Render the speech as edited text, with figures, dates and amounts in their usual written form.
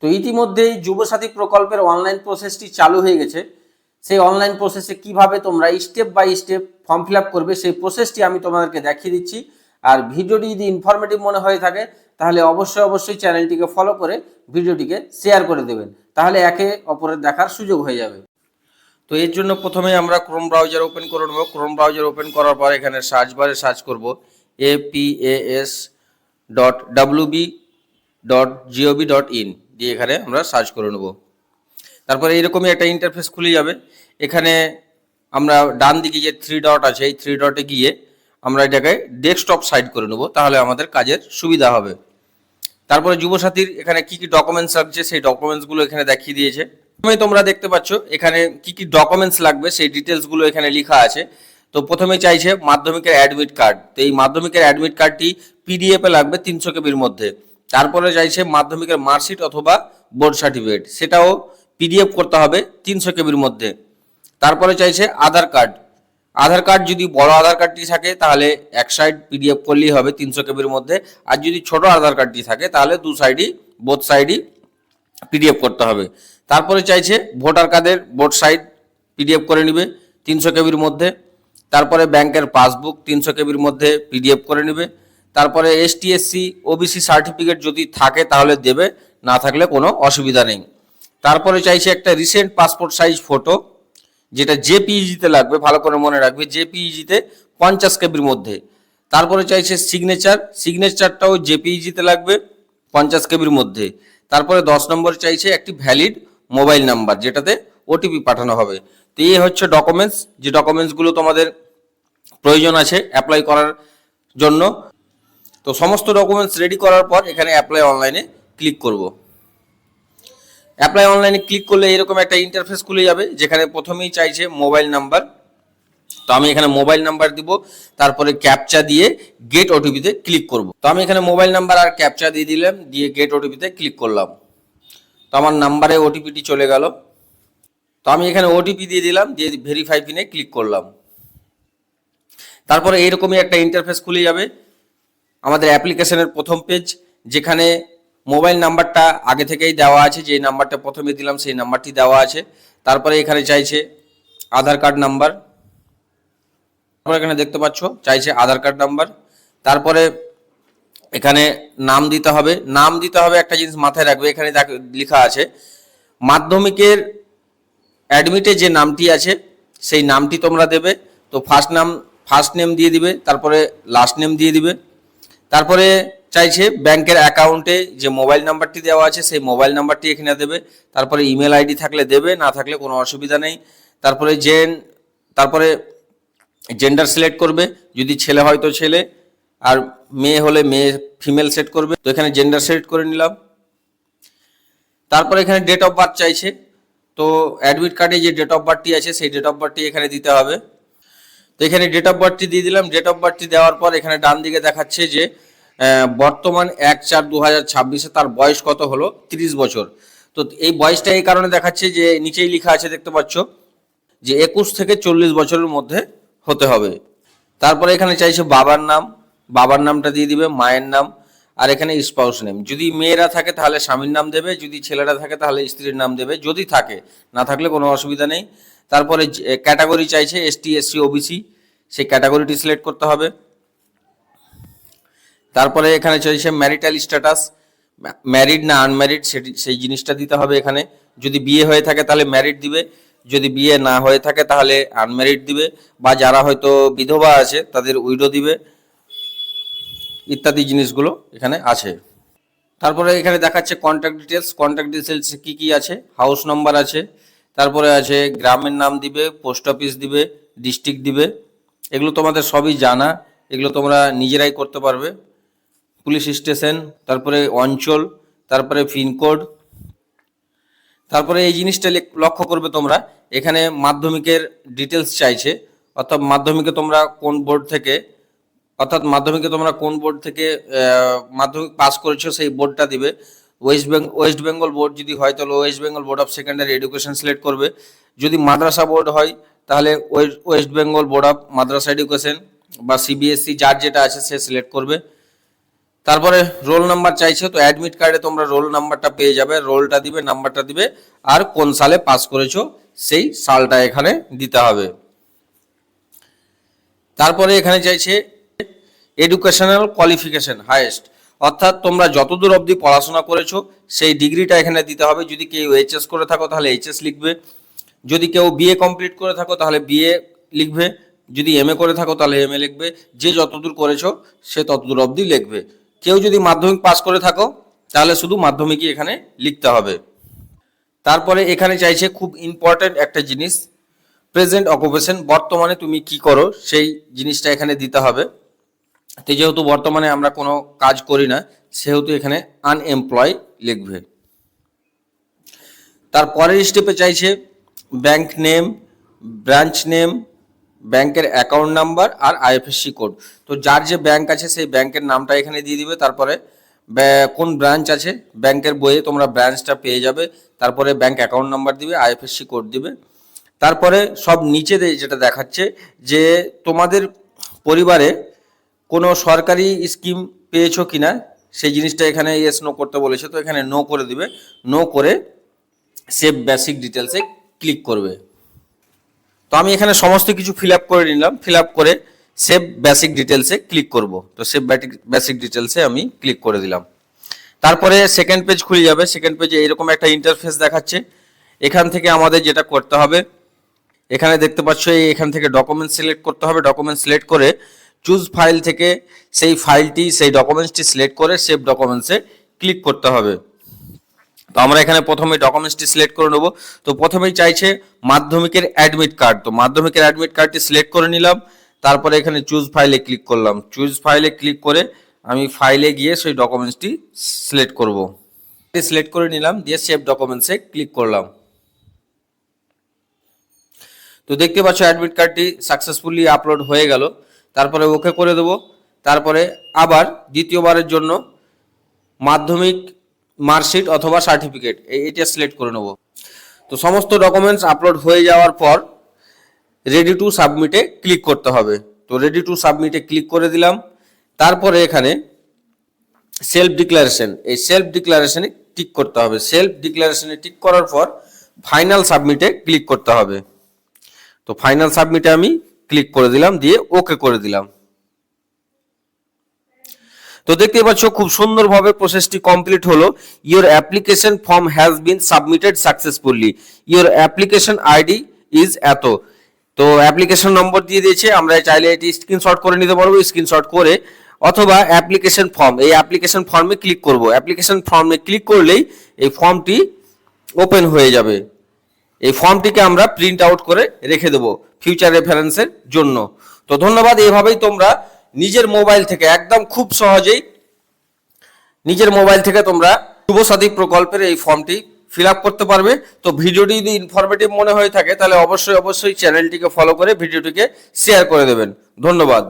তো ইতিমধ্যেই যুবসাথী প্রকল্পের অনলাইন প্রসেসটি চালু হয়ে গেছে। সেই অনলাইন প্রসেসে কিভাবে তোমরা step by step form fill up করবে সেই প্রসেসটি আমি তোমাদেরকে দেখিয়ে দিচ্ছি। আর ভিডিওটি যদি ইনফরমেটিভ মনে হয়ে থাকে তাহলে অবশ্যই চ্যানেলটিকে ফলো করে ভিডিওটিকে শেয়ার করে দেবেন, তাহলে একে অপরের দেখার সুযোগ হয়ে যাবে। তো এর জন্য প্রথমে আমরা ক্রোম ব্রাউজার ওপেন করে নেব। ক্রোম ব্রাউজার ওপেন করার পর এখানে সার্চ বারে সার্চ করব apas.wb.gov.in দিয়ে এখানে আমরা সার্চ করে নেব। তারপরে এইরকমই একটা ইন্টারফেস খুলে যাবে। এখানে আমরা ডান দিকে যে 3 ডট আছে এই 3 ডটে গিয়ে আমরা এটাকে ডেস্কটপ সাইড করে নেব, তাহলে আমাদের কাজের সুবিধা হবে। তারপরে যুবসাথীর এখানে কি কি ডকুমেন্টস লাগছে সেই ডকুমেন্টসগুলো এখানে দেখিয়ে দিয়েছে। প্রথমে তোমরা দেখতে পাচ্ছ এখানে কি কি ডকুমেন্টস লাগবে সেই ডিটেলসগুলো এখানে লেখা আছে। তো প্রথমে চাইছে মাধ্যমিকের অ্যাডমিট কার্ড। তো এই মাধ্যমিকের অ্যাডমিট কার্ডটি পিডিএফে লাগবে 300 কেবির মধ্যে। তারপরে চাইছে মাধ্যমিকের মার্কশিট অথবা বোর্ড সার্টিফিকেট, সেটাও পিডিএফ করতে হবে 300 কেবির মধ্যে। তারপরে চাইছে আধার কার্ড। আধার কার্ড যদি বড় আধার কার্ডটি থাকে তাহলে এক সাইড পিডিএফ করলেই হবে 300 কেবির মধ্যে, আর যদি ছোট আধার কার্ডটি থাকে তাহলে বোথ সাইডই পিডিএফ করতে হবে। তারপরে চাইছে ভোটার কার্ডের বোথ সাইড পিডিএফ করে নেবে 300 কেবির মধ্যে। তারপরে ব্যাংকের পাসবুক 300 কেবির মধ্যে পিডিএফ করে নেবে। তারপরে এসটি/এসসি ওবিসি সার্টিফিকেট যদি থাকে তাহলে দেবে, না থাকলে কোনো অসুবিধা নেই। তারপরে চাইছে একটা রিসেন্ট পাসপোর্ট সাইজ ফটো, যেটা জেপিইজিতে লাগবে, ভালো করে মনে রাখবে জেপিইজিতে 50 কেবির মধ্যে। তারপরে চাইছে সিগনেচারটাও জেপিইজিতে লাগবে 50 কেবির মধ্যে। তারপরে 10 নম্বর চাইছে একটি ভ্যালিড মোবাইল নাম্বার, যেটাতে ওটিপি পাঠানো হবে। তো এই হচ্ছে ডকুমেন্টস, যে ডকুমেন্টসগুলো তোমাদের প্রয়োজন আছে অ্যাপ্লাই করার জন্য। তো সমস্ত ডকুমেন্টস রেডি করার পর এখানে অ্যাপ্লাই অনলাইনে ক্লিক করব। অ্যাপ্লাই অনলাইনে ক্লিক করলে এরকম একটা ইন্টারফেস খুলে যাবে, যেখানে প্রথমেই চাইছে মোবাইল নাম্বার। তো আমি এখানে মোবাইল নাম্বার দিব, তারপরে ক্যাপচা দিয়ে গেট ওটিপিতে ক্লিক করব। তো আমি এখানে মোবাইল নাম্বার আর ক্যাপচা দিয়ে দিলাম, দিয়ে গেট ওটিপিতে ক্লিক করলাম। তো আমার নাম্বারে ওটিপিটি চলে গেল। তো আমি এখানে ওটিপি দিয়ে দিলাম, দিয়ে ভেরিফাই পিনে ক্লিক করলাম। তারপরে এইরকমই একটা ইন্টারফেস খুলে যাবে আমাদের অ্যাপ্লিকেশনের প্রথম পেজ, যেখানে মোবাইল নাম্বারটা আগে থেকেই দেওয়া আছে, যে নাম্বারটা প্রথমে দিলাম সেই নাম্বারটি দেওয়া আছে। তারপরে এখানে চাইছে আধার কার্ড নাম্বার, তারপরে এখানে দেখতে পাচ্ছ চাইছে আধার কার্ড নাম্বার। তারপরে এখানে নাম দিতে হবে। একটা জিনিস মাথায় রাখবে, এখানে লেখা আছে মাধ্যমিকের অ্যাডমিটে যে নামটি আছে সেই নামটি তোমরা দেবে। তো ফার্স্ট নেম দিয়ে দিবে, তারপরে লাস্ট নেম দিয়ে দিবে। তারপরে চাইছে ব্যাংকের অ্যাকাউন্টে যে মোবাইল নাম্বারটি দেওয়া আছে সেই মোবাইল নাম্বারটি এখানে দেবে। তারপরে ইমেল আইডি থাকলে দেবে, না থাকলে কোনো অসুবিধা নেই। তারপরে জেন্ডার সিলেক্ট করবে, যদি ছেলে হয় তো ছেলে, আর মেয়ে হলে মেয়ে ফিমেল সেট করবে। তো এখানে জেন্ডার সিলেক্ট করে নিলাম। তারপরে এখানে ডেট অফ বার্থ চাইছে। তো অ্যাডমিট কার্ডে যে ডেট অফ বার্থটি আছে সেই ডেট অফ বার্থটি এখানে দিতে হবে। তো এখানে ডেট অফ বার্থটি দিয়ে দিলাম। ডেট অফ বার্থটি দেওয়ার পর এখানে ডান দিকে দেখাচ্ছে যে বর্তমান 1/4/2026 তার বয়স কত হলো, 30 বছর। তো এই বয়সটা এই কারণে দেখাচ্ছে যে নিচেই লেখা আছে, দেখতে পাচ্ছ যে 21 থেকে 40 বছরের মধ্যে হতে হবে। তারপরে এখানে চাইছে বাবার নামটা দিয়ে দিবে, মায়ের নাম, আর এখানে স্পাউস নেম। যদি মেয়েরা থাকে তাহলে স্বামীর নাম দেবে, যদি ছেলেরা থাকে তাহলে স্ত্রীর নাম দেবে, যদি থাকে, না থাকলে কোনো অসুবিধা নেই। তারপরে ক্যাটাগরি চাইছে এসটি/এসসি ওবিসি, সেই ক্যাটাগরিটি সিলেক্ট করতে হবে। তারপরে এখানে চাইছে ম্যারিটাল স্ট্যাটাস, ম্যারিড না আনম্যারিড সেই জিনিসটা দিতে হবে। এখানে যদি বিয়ে হয়ে থাকে তাহলে ম্যারিড দিবে, যদি বিয়ে না হয়ে থাকে তাহলে আনম্যারিড দিবে, বা যারা হয়তো বিধবা আছে তাদের উইডো দিবে, ইত্যাদি জিনিসগুলো এখানে আছে। তারপরে এখানে দেখাচ্ছে কন্ট্যাক্ট ডিটেলস কি কি আছে, হাউস নাম্বার আছে, তারপরে আছে গ্রামের নাম দিবে, পোস্ট অফিস দিবে, ডিস্ট্রিক্ট দিবে। এগুলো তোমাদের সবই জানা, এগুলো তোমরা নিজেরাই করতে পারবে। পুলিশ স্টেশন, তারপরে অঞ্চল, তারপরে পিনকোড। তারপরে এই জিনিসটা লক্ষ্য করবে তোমরা, এখানে মাধ্যমিকের ডিটেলস চাইছে, অর্থাৎ মাধ্যমিকে তোমরা কোন বোর্ড থেকে মাধ্যমিক পাস করেছো সেই বোর্ডটা দিবে। ওয়েস্ট বেঙ্গল বোর্ড যদি হয় তাহলে West Bengal board of secondary education select করবে। যদি মাদ্রাসা বোর্ড হয় তাহলে West Bengal board of Madrasa education বা সিবিএসসি, যার যেটা আছে সে সিলেক্ট করবে। তারপরে রোল নাম্বার চাইছে, তো অ্যাডমিট কার্ডে তোমরা রোল নাম্বারটা পেয়ে যাবে, রোলটা দিবে, নাম্বারটা দিবে, আর কোন সালে পাস করেছো সেই সালটা এখানে দিতে হবে। তারপরে এখানে চাইছে এডুকেশনাল কোয়ালিফিকেশন হাইয়েস্ট, অর্থাৎ তোমরা যতদূর অবধি পড়াশোনা করেছো সেই ডিগ্রিটা এখানে দিতে হবে। যদি কেউ এইচএস করে থাকো তাহলে এইচএস লিখবে, যদি কেউ বিএ কমপ্লিট করে থাকো তাহলে বিএ লিখবে, যদি এমএ করে থাকো তাহলে এমএ লিখবে, যে যতদূর করেছো সে ততদূর অবধি লিখবে। কেউ যদি মাধ্যমিক পাস করে থাকো তাহলে শুধু মাধ্যমিকই এখানে লিখতে হবে। তারপরে এখানে চাইছে খুব ইম্পর্ট্যান্ট একটা জিনিস, প্রেজেন্ট অকুপেশন, বর্তমানে তুমি কি করো সেই জিনিসটা এখানে দিতে হবে। তো যেহেতু বর্তমানে আমরা কোনো কাজ করি না সেহেতু এখানে আনএমপ্লয় লিখবে। তারপরের স্টেপে চাইছে ব্যাংক নেম, ব্রাঞ্চ নেম, ব্যাংকের অ্যাকাউন্ট নাম্বার আর আইএফএসসি কোড। তো যার যে ব্যাংক আছে সেই ব্যাংকের নামটা এখানে দিয়ে দিবে, তারপরে কোন ব্রাঞ্চ আছে ব্যাংকের বইয়ে তোমরা ব্রাঞ্চটা পেয়ে যাবে, তারপরে ব্যাংক অ্যাকাউন্ট নাম্বার দিবে, আইএফএসসি কোড দিবে। তারপরে সব নিচে যেটা দেখাচ্ছে যে তোমাদের পরিবারে কোনো সরকারি স্কিম পেয়েছো কিনা সেই জিনিসটা এখানে ইয়েস নো করতে বলেছে, তো এখানে নো করে দিবে। নো করে সেভ বেসিক ডিটেলসে ক্লিক করবে। তো আমি এখানে সমস্ত কিছু ফিল আপ করে নিলাম, ফিল আপ করে সেভ বেসিক ডিটেলসে ক্লিক করব। তো সেভ বেসিক ডিটেলসে আমি ক্লিক করে দিলাম। তারপরে সেকেন্ড পেজ খুলে যাবে। সেকেন্ড পেজে এরকম একটা ইন্টারফেস দেখাচ্ছে। এখান থেকে আমাদের যেটা করতে হবে, এখানে দেখতে পাচ্ছ এখান থেকে ডকুমেন্ট সিলেক্ট করতে হবে। ডকুমেন্ট সিলেক্ট করে চুজ ফাইল থেকে সেই ফাইলটি, সেই ডকুমেন্টসটি সিলেক্ট করে সেভ ডকুমেন্টসে ক্লিক করতে হবে। তো আমরা এখানে প্রথমে ডকুমেন্টসটি সিলেক্ট করে নেব। তো প্রথমেই চাইছে মাধ্যমিকের অ্যাডমিট কার্ড, তো মাধ্যমিকের অ্যাডমিট কার্ডটি সিলেক্ট করে নিলাম। তারপরে এখানে চুজ ফাইলে ক্লিক করলাম। চুজ ফাইলে ক্লিক করে আমি ফাইলে গিয়ে সেই ডকুমেন্টসটি সিলেক্ট করব। সিলেক্ট করে নিলাম, দিয়ে সেভ ডকুমেন্টসে ক্লিক করলাম। তো দেখতে পাচ্ছ অ্যাডমিট কার্ডটি সাকসেসফুলি আপলোড হয়ে গেল। তারপরে ওকে করে দেবো। তারপরে আবার দ্বিতীয়বারের জন্য মাধ্যমিক মার্কশিট অথবা সার্টিফিকেট এইটা সিলেক্ট করে নেব। তো সমস্ত ডকুমেন্টস আপলোড হয়ে যাওয়ার পর রেডি টু সাবমিটে ক্লিক করতে হবে। তো রেডি টু সাবমিটে ক্লিক করে দিলাম। তারপরে এখানে সেলফ ডিক্লারেশন, এই সেলফ ডিক্লারেশনে টিক করতে হবে। সেলফ ডিক্লারেশনে টিক করার পর ফাইনাল সাবমিটে ক্লিক করতে হবে। তো ফাইনাল সাবমিটে আমি ক্লিক করে দিলাম, দিয়ে ওকে করে দিলাম। তো দেখতে পাচ্ছ খুব সুন্দরভাবে প্রসেসটি কমপ্লিট হলো। Your application form has been submitted successfully, your application ID is এত। তো অ্যাপ্লিকেশন নম্বর দিয়ে দিয়েছে, আমরা চাইলে এটি স্ক্রিনশট করে নিতে পারবো। স্ক্রিনশট করে অথবা অ্যাপ্লিকেশন ফর্ম, এই অ্যাপ্লিকেশন ফর্মে ক্লিক করব। অ্যাপ্লিকেশন ফর্মে ক্লিক করলেই এই ফর্মটি ওপেন হয়ে যাবে। এই ফর্মটিকে আমরা প্রিন্ট আউট করে রেখে দেবো ফিউচার রেফারেন্সের জন্য। তো ধন্যবাদ। এইভাবেই তোমরা নিজের মোবাইল থেকে একদম খুব সহজেই নিজের মোবাইল থেকে তোমরা যুবসাথী প্রকল্পের এই ফর্মটি ফিল আপ করতে পারবে। তো ভিডিওটি যদি ইনফরমেটিভ মনে হয়ে থাকে তাহলে অবশ্যই চ্যানেলটিকে ফলো করে ভিডিওটিকে শেয়ার করে দেবেন। ধন্যবাদ।